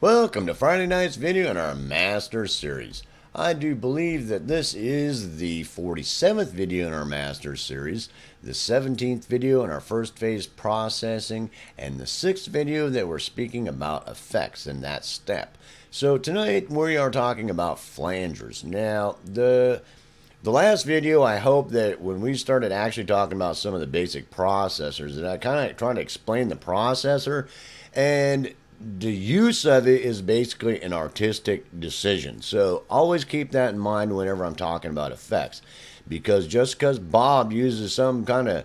Welcome to Friday night's video in our Master Series. I do believe that this is the 47th video in our Master Series, the 17th video in our first phase processing, and the 6th video that we're speaking about effects in that step. So tonight we are talking about flangers. Now, the last video, I hope that when we started actually talking about some of the basic processors, that I kind of tried to explain the processor, and the use of it is basically an artistic decision. So always keep that in mind whenever I'm talking about effects. Because just because Bob uses some kind of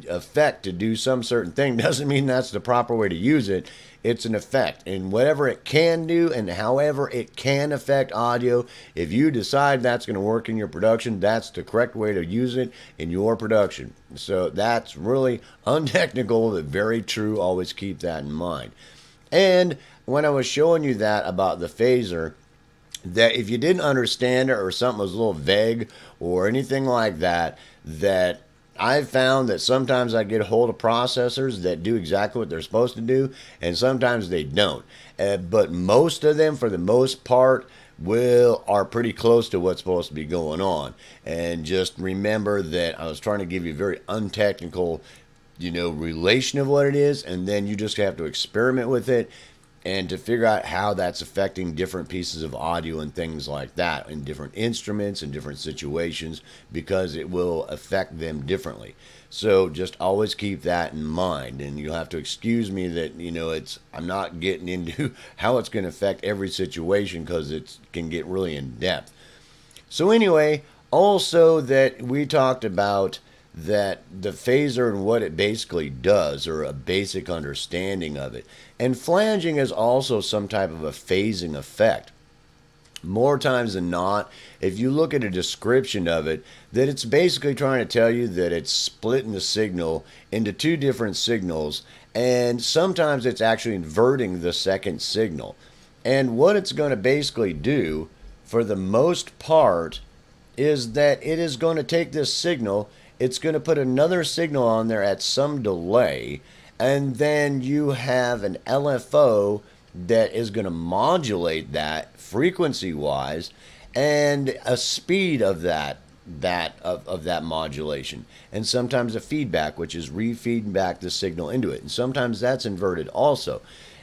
effect to do some certain thing doesn't mean that's the proper way to use it. It's an effect, and whatever it can do and however it can affect audio, if you decide that's going to work in your production, that's the correct way to use it in your production. So that's really untechnical but very true. Always keep that in mind. And when I was showing you that about the phaser, that if you didn't understand it or something was a little vague or anything like that, that I've found that sometimes I get a hold of processors that do exactly what they're supposed to do, and sometimes they don't. But most of them, for the most part, are pretty close to what's supposed to be going on. And just remember that I was trying to give you a very untechnical relation of what it is, and then you just have to experiment with it and to figure out how that's affecting different pieces of audio and things like that in different instruments and different situations, because it will affect them differently. So just always keep that in mind, and you'll have to excuse me that I'm not getting into how it's going to affect every situation, because it can get really in depth. So anyway, also that we talked about that the phaser and what it basically does, or a basic understanding of it. And flanging is also some type of a phasing effect. More times than not, if you look at a description of it, that it's basically trying to tell you that it's splitting the signal into two different signals, and sometimes it's actually inverting the second signal. And what it's going to basically do, for the most part, is that it is going to take this signal, it's going to put another signal on there at some delay, and then you have an LFO that is going to modulate that frequency wise, and a speed of that modulation, and sometimes a feedback, which is re-feeding back the signal into it, and sometimes that's inverted also.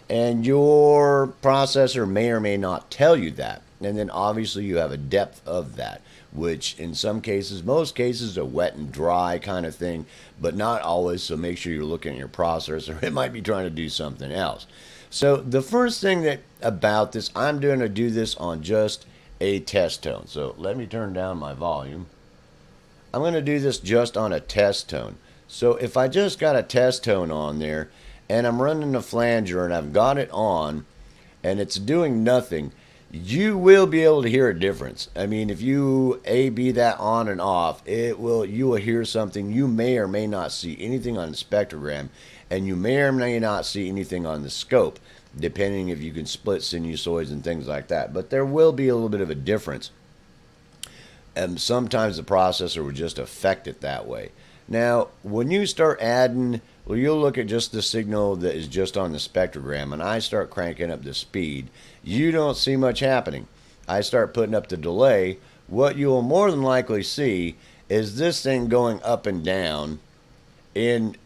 And your processor may or may not tell you that. And then obviously you have a depth of that, which in some cases, most cases, a wet and dry kind of thing, but not always. So make sure you're looking at your processor. It might be trying to do something else. So the first thing about this, I'm going to do this on just a test tone. So let me turn down my volume. I'm going to do this just on a test tone. So if I just got a test tone on there, and I'm running the flanger and I've got it on and it's doing nothing, you will be able to hear a difference. I mean, if you A/B that on and off, you will hear something. You may or may not see anything on the spectrogram, and you may or may not see anything on the scope, depending if you can split sinusoids and things like that. But there will be a little bit of a difference. And sometimes the processor would just affect it that way. Now, when you start adding, you'll look at just the signal that is just on the spectrogram, and I start cranking up the speed, you don't see much happening. I start putting up the delay. What you will more than likely see is this thing going up and down in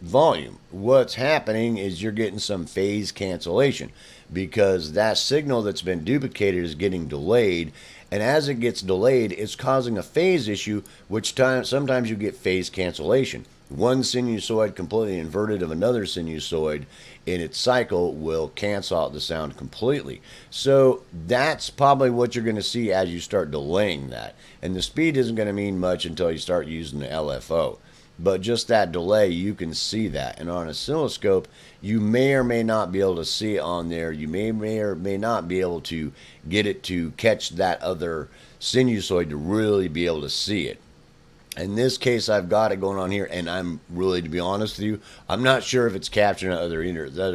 volume. What's happening is you're getting some phase cancellation, because that signal that's been duplicated is getting delayed, and as it gets delayed, it's causing a phase issue, which sometimes you get phase cancellation. One sinusoid completely inverted of another sinusoid in its cycle will cancel out the sound completely. So that's probably what you're going to see as you start delaying that. And the speed isn't going to mean much until you start using the LFO. But just that delay, you can see that. And on an oscilloscope, you may or may not be able to see it on there. You may or may not be able to get it to catch that other sinusoid to really be able to see it. In this case, I've got it going on here, and I'm really, to be honest with you, I'm not sure if it's capturing the other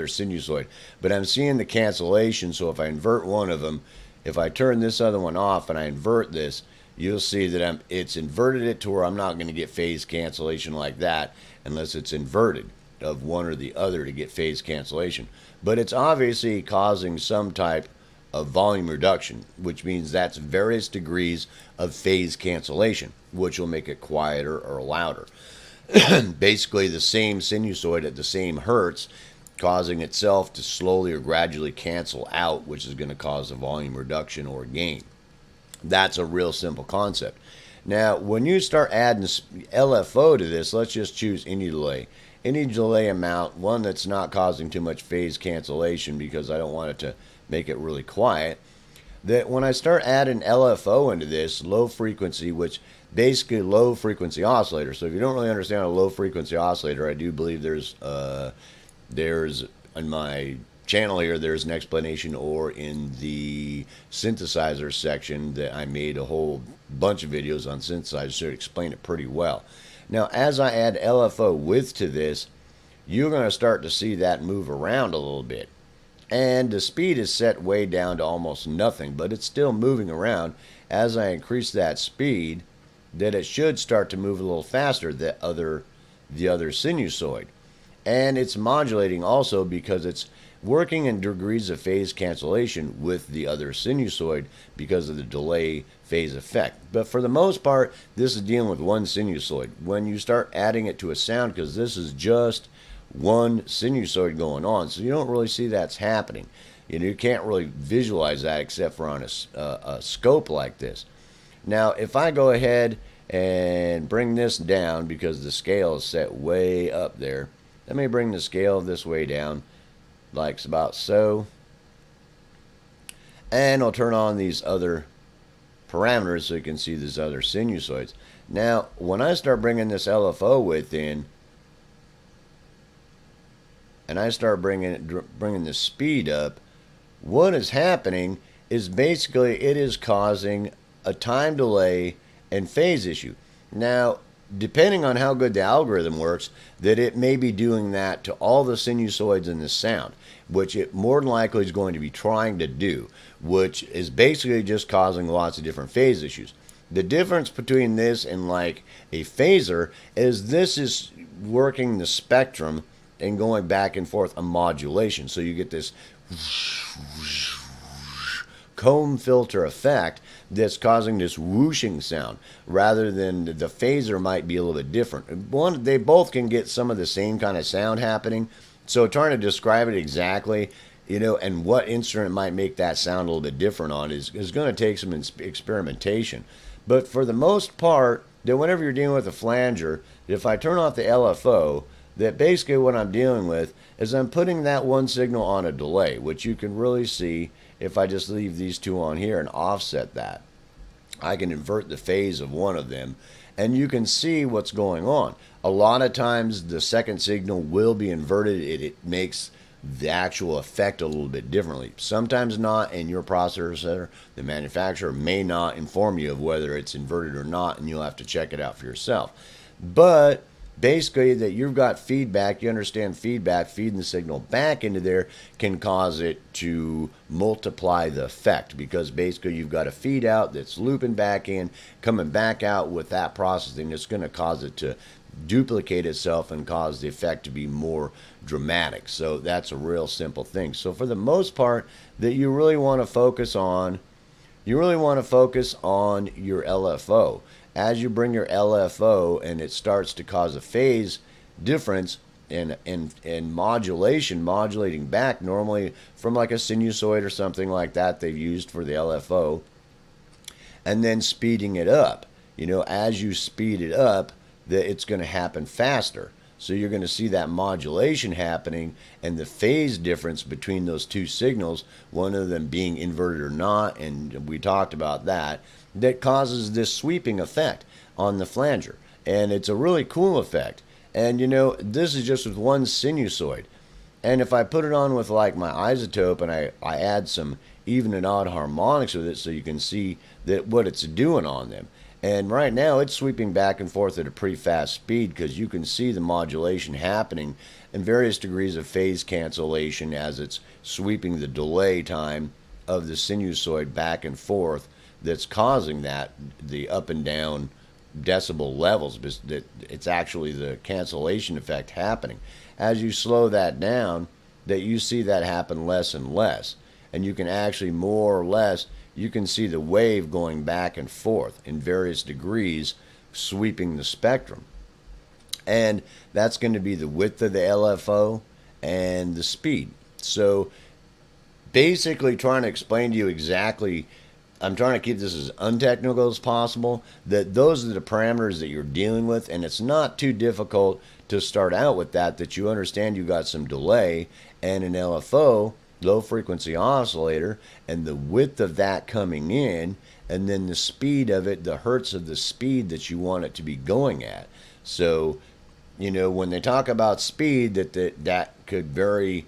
sinusoid, but I'm seeing the cancellation. So if I invert one of them, if I turn this other one off and I invert this, you'll see that it's inverted it to where I'm not going to get phase cancellation like that unless it's inverted of one or the other to get phase cancellation. but it's obviously causing some type of volume reduction, which means that's various degrees of phase cancellation, which will make it quieter or louder. Basically, the same sinusoid at the same hertz, causing itself to slowly or gradually cancel out, which is going to cause a volume reduction or gain. That's a real simple concept. Now, when you start adding LFO to this, let's just choose any delay. Any delay amount, one that's not causing too much phase cancellation because I don't want it to make it really quiet. That when I start adding LFO into this, low frequency, which basically low frequency oscillator. So if you don't really understand a low frequency oscillator, I do believe there's on my channel here, there's an explanation, or in the synthesizer section that I made a whole bunch of videos on synthesizers to explain it pretty well. Now, as I add LFO width to this, you're going to start to see that move around a little bit. And the speed is set way down to almost nothing, but it's still moving around. As I increase that speed, that it should start to move a little faster, the other sinusoid. And it's modulating also because it's working in degrees of phase cancellation with the other sinusoid because of the delay phase effect. But for the most part, this is dealing with one sinusoid. When you start adding it to a sound, because this is just one sinusoid going on, so you don't really see that's happening. You can't really visualize that except for on a scope like this. Now, if I go ahead and bring this down, because the scale is set way up there, let me bring the scale this way down, like about so. And I'll turn on these other parameters so you can see these other sinusoids. Now, when I start bringing this LFO width in, and I start bringing the speed up, what is happening is basically it is causing a time delay and phase issue. Now, depending on how good the algorithm works, that it may be doing that to all the sinusoids in the sound, which it more than likely is going to be trying to do, which is basically just causing lots of different phase issues. The difference between this and like a phaser is this is working the spectrum and going back and forth a modulation. So you get this comb filter effect that's causing this whooshing sound, rather than the phaser might be a little bit different. They both can get some of the same kind of sound happening. So trying to describe it exactly, and what instrument might make that sound a little bit different on is going to take some experimentation. But for the most part, that whenever you're dealing with a flanger, if I turn off the LFO, that basically what I'm dealing with is I'm putting that one signal on a delay, which you can really see if I just leave these two on here and offset that. I can invert the phase of one of them, and you can see what's going on. A lot of times the second signal will be inverted. It makes the actual effect a little bit differently. Sometimes not, and your processor, the manufacturer, may not inform you of whether it's inverted or not, and you'll have to check it out for yourself. But basically, that you've got feedback, you understand feedback, feeding the signal back into there can cause it to multiply the effect, because basically you've got a feed out that's looping back in, coming back out with that processing. It's going to cause it to duplicate itself and cause the effect to be more dramatic. So that's a real simple thing. So for the most part, that you really want to focus on your LFO. As you bring your LFO and it starts to cause a phase difference in modulating back, normally from like a sinusoid or something like that they've used for the LFO, and then speeding it up. As you speed it up, that it's going to happen faster. So you're going to see that modulation happening and the phase difference between those two signals, one of them being inverted or not, and we talked about that causes this sweeping effect on the flanger. And it's a really cool effect. And this is just with one sinusoid. And if I put it on with like my isotope and I add some even and odd harmonics with it, so you can see that what it's doing on them. And right now it's sweeping back and forth at a pretty fast speed, because you can see the modulation happening in various degrees of phase cancellation as it's sweeping the delay time of the sinusoid back and forth, that's causing the up and down decibel levels. That it's actually the cancellation effect happening. As you slow that down, that you see that happen less and less. And you can actually more or less, you can see the wave going back and forth in various degrees, sweeping the spectrum. And that's going to be the width of the LFO and the speed. So basically trying to explain to you exactly, I'm trying to keep this as untechnical as possible, that those are the parameters that you're dealing with, and it's not too difficult to start out with that you understand you got some delay and an LFO, low frequency oscillator, and the width of that coming in, and then the speed of it, the hertz of the speed that you want it to be going at. So, when they talk about speed, that could vary,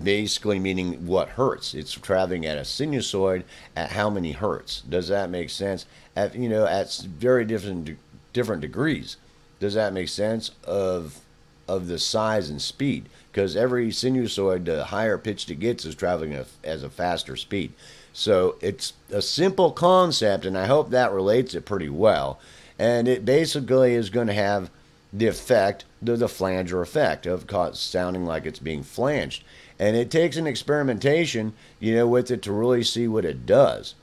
basically meaning what hertz. It's traveling at a sinusoid at how many hertz. Does that make sense? At very different degrees. Does that make sense of the size and speed? Because every sinusoid, the higher pitched it gets, is traveling as a faster speed. So it's a simple concept, and I hope that relates it pretty well. And it basically is going to have the effect, the flanger effect of sounding like it's being flanged. And it takes an experimentation, with it to really see what it does.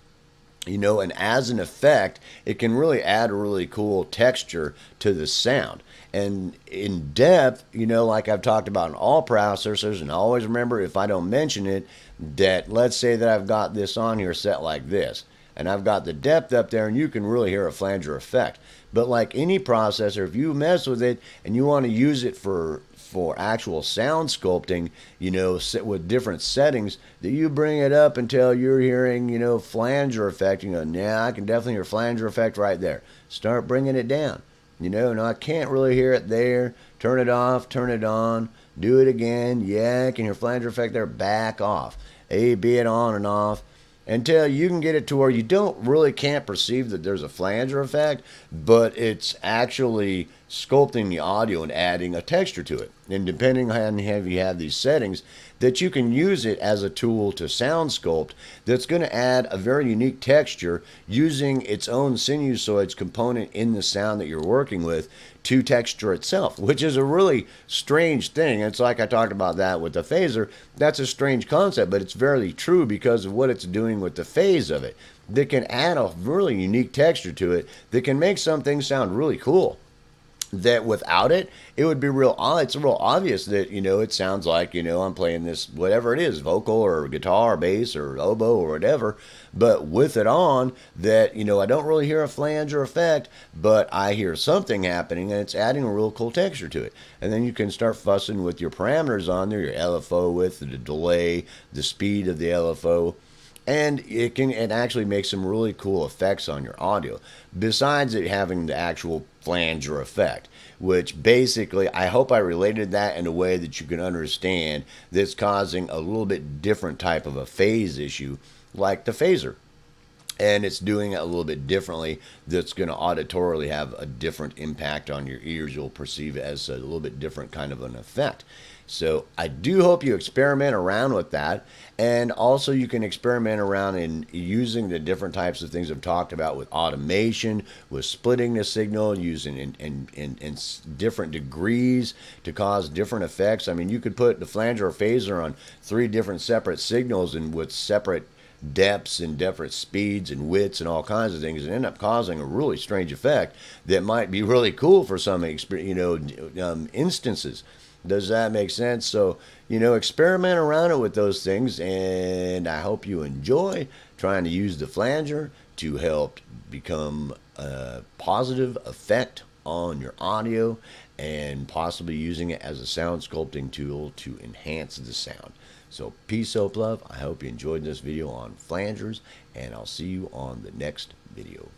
And as an effect, it can really add a really cool texture to the sound. And in depth, like I've talked about in all processors, and always remember, if I don't mention it, that let's say that I've got this on here set like this, and I've got the depth up there, and you can really hear a flanger effect. But like any processor, if you mess with it and you want to use it for actual sound sculpting, with different settings, that you bring it up until you're hearing, flanger effect. Yeah, I can definitely hear flanger effect right there. Start bringing it down. No, I can't really hear it there. Turn it off, turn it on, do it again. Yeah, I can hear flanger effect there. Back off. A, B it on and off, until you can get it to where you can't perceive that there's a flanger effect, but it's actually sculpting the audio and adding a texture to it. And depending on how you have these settings, that you can use it as a tool to sound sculpt that's going to add a very unique texture using its own sinusoids component in the sound that you're working with to texture itself, which is a really strange thing. It's like I talked about that with the phaser. That's a strange concept, but it's very true because of what it's doing with the phase of it. That can add a really unique texture to it that can make some things sound really cool. That without it, it would be it's real obvious that, it sounds like, I'm playing this, whatever it is, vocal or guitar or bass or oboe or whatever. But with it on, that, I don't really hear a flanger effect, but I hear something happening, and it's adding a real cool texture to it. And then you can start fussing with your parameters on there, your LFO width, the delay, the speed of the LFO. And it actually makes some really cool effects on your audio, besides it having the actual flanger effect, which basically, I hope I related that in a way that you can understand, that's causing a little bit different type of a phase issue, like the phaser. And it's doing it a little bit differently, that's going to auditorily have a different impact on your ears. You'll perceive it as a little bit different kind of an effect. So I do hope you experiment around with that. And also you can experiment around in using the different types of things I've talked about with automation, with splitting the signal, using in different degrees to cause different effects. I mean, you could put the flanger or phaser on 3 different separate signals and with separate depths and different speeds and widths and all kinds of things, and end up causing a really strange effect that might be really cool for some instances. Does that make sense? So, experiment around it with those things, and I hope you enjoy trying to use the flanger to help become a positive effect on your audio, and possibly using it as a sound sculpting tool to enhance the sound. So peace, hope, love. I hope you enjoyed this video on flangers, and I'll see you on the next video.